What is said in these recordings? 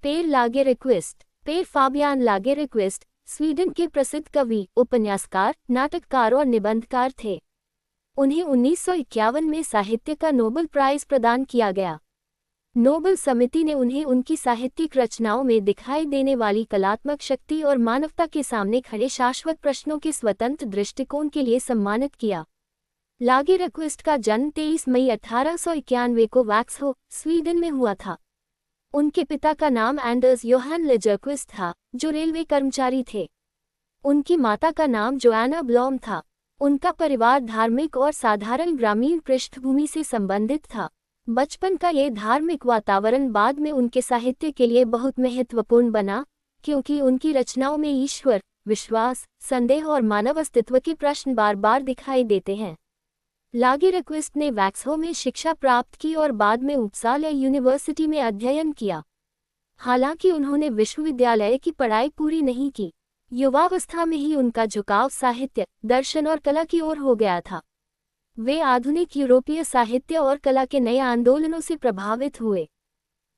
पेर लागेरक्विस्ट। पेर Fabian लागेरक्विस्ट Sweden के प्रसिद्ध कवि, उपन्यासकार, नाटककार और निबंधकार थे। उन्हें 1951 में साहित्य का नोबेल प्राइज प्रदान किया गया। नोबेल समिति ने उन्हें उनकी साहित्यिक रचनाओं में दिखाई देने वाली कलात्मक शक्ति और मानवता के सामने खड़े शाश्वत प्रश्नों के स्वतंत्र दृष्टिकोण के लिए सम्मानित किया। लागेरक्विस्ट का जन्म 23 मई 1891 को वैक्सहो, स्वीडन में हुआ था। उनके पिता का नाम एंडर्स योहान लेजरक्विस्ट था, जो रेलवे कर्मचारी थे। उनकी माता का नाम जोआना ब्लॉम था। उनका परिवार धार्मिक और साधारण ग्रामीण पृष्ठभूमि से संबंधित था। बचपन का ये धार्मिक वातावरण बाद में उनके साहित्य के लिए बहुत महत्वपूर्ण बना, क्योंकि उनकी रचनाओं में ईश्वर, विश्वास, संदेह और मानव अस्तित्व के प्रश्न बार बार दिखाई देते हैं। लागेरक्विस्ट ने वैक्सहो में शिक्षा प्राप्त की और बाद में उपसाला यूनिवर्सिटी में अध्ययन किया। हालांकि उन्होंने विश्वविद्यालय की पढ़ाई पूरी नहीं की। युवावस्था में ही उनका झुकाव साहित्य, दर्शन और कला की ओर हो गया था। वे आधुनिक यूरोपीय साहित्य और कला के नए आंदोलनों से प्रभावित हुए।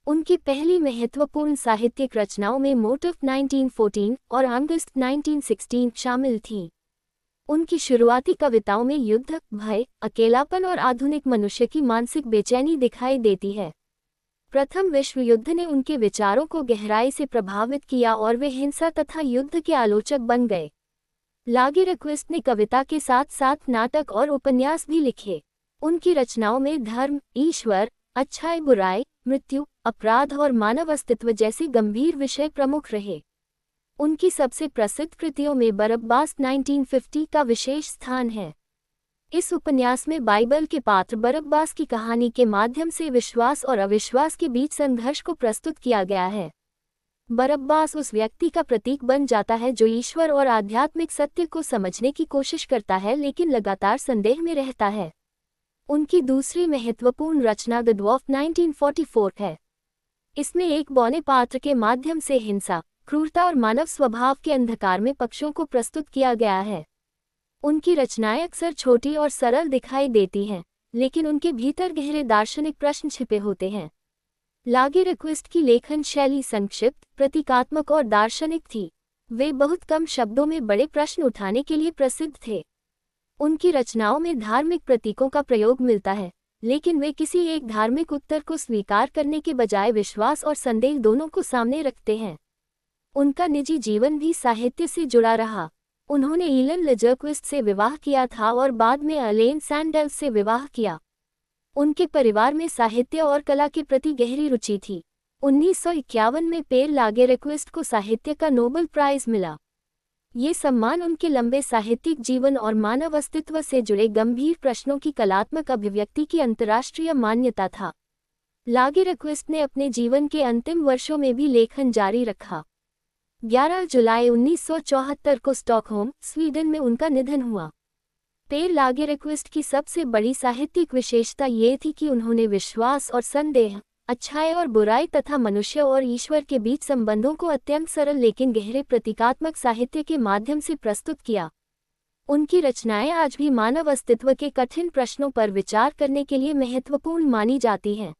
उनकी पहली महत्वपूर्ण साहित्यिक रचनाओं में मोटिव 1914 और अगस्त 1916 शामिल थीं। उनकी शुरुआती कविताओं में युद्ध, भय, अकेलापन और आधुनिक मनुष्य की मानसिक बेचैनी दिखाई देती है। प्रथम विश्व युद्ध ने उनके विचारों को गहराई से प्रभावित किया और वे हिंसा तथा युद्ध के आलोचक बन गए। लागेरक्विस्ट ने कविता के साथ साथ नाटक और उपन्यास भी लिखे। उनकी रचनाओं में धर्म, ईश्वर, अच्छाई बुराई, मृत्यु, अपराध और मानव अस्तित्व जैसे गंभीर विषय प्रमुख रहे। उनकी सबसे प्रसिद्ध कृतियों में बरब्बास 1950 का विशेष स्थान है। इस उपन्यास में बाइबल के पात्र बरब्बास की कहानी के माध्यम से विश्वास और अविश्वास के बीच संघर्ष को प्रस्तुत किया गया है। बरब्बास उस व्यक्ति का प्रतीक बन जाता है जो ईश्वर और आध्यात्मिक सत्य को समझने की कोशिश करता है लेकिन लगातार संदेह में रहता है। उनकी दूसरी महत्वपूर्ण रचना द ड्वार्फ 1944 है। इसमें एक बौने पात्र के माध्यम से हिंसा, क्रूरता और मानव स्वभाव के अंधकार में पक्षों को प्रस्तुत किया गया है। उनकी रचनाएं अक्सर छोटी और सरल दिखाई देती हैं, लेकिन उनके भीतर गहरे दार्शनिक प्रश्न छिपे होते हैं। लागेरक्विस्ट की लेखन शैली संक्षिप्त, प्रतीकात्मक और दार्शनिक थी। वे बहुत कम शब्दों में बड़े प्रश्न उठाने के लिए प्रसिद्ध थे। उनकी रचनाओं में धार्मिक प्रतीकों का प्रयोग मिलता है, लेकिन वे किसी एक धार्मिक उत्तर को स्वीकार करने के बजाय विश्वास और संदेह दोनों को सामने रखते हैं। उनका निजी जीवन भी साहित्य से जुड़ा रहा। उन्होंने ईलन लेजरक्विस्ट से विवाह किया था और बाद में अलेन सैंडल्स से विवाह किया। उनके परिवार में साहित्य और कला के प्रति गहरी रुचि थी। 1951 में पेर लागेरक्विस्ट को साहित्य का नोबेल प्राइज मिला। ये सम्मान उनके लंबे साहित्यिक जीवन और मानव अस्तित्व से जुड़े गंभीर प्रश्नों की कलात्मक अभिव्यक्ति की अंतर्राष्ट्रीय मान्यता था। लागेरक्विस्ट ने अपने जीवन के अंतिम वर्षों में भी लेखन जारी रखा। 11 जुलाई 1974 को स्टॉकहोम, स्वीडन में उनका निधन हुआ। पेर लागेरक्विस्ट की सबसे बड़ी साहित्यिक विशेषता ये थी कि उन्होंने विश्वास और संदेह, अच्छाई और बुराई तथा मनुष्य और ईश्वर के बीच संबंधों को अत्यंत सरल लेकिन गहरे प्रतीकात्मक साहित्य के माध्यम से प्रस्तुत किया। उनकी रचनाएं आज भी मानव अस्तित्व के कठिन प्रश्नों पर विचार करने के लिए महत्वपूर्ण मानी जाती हैं।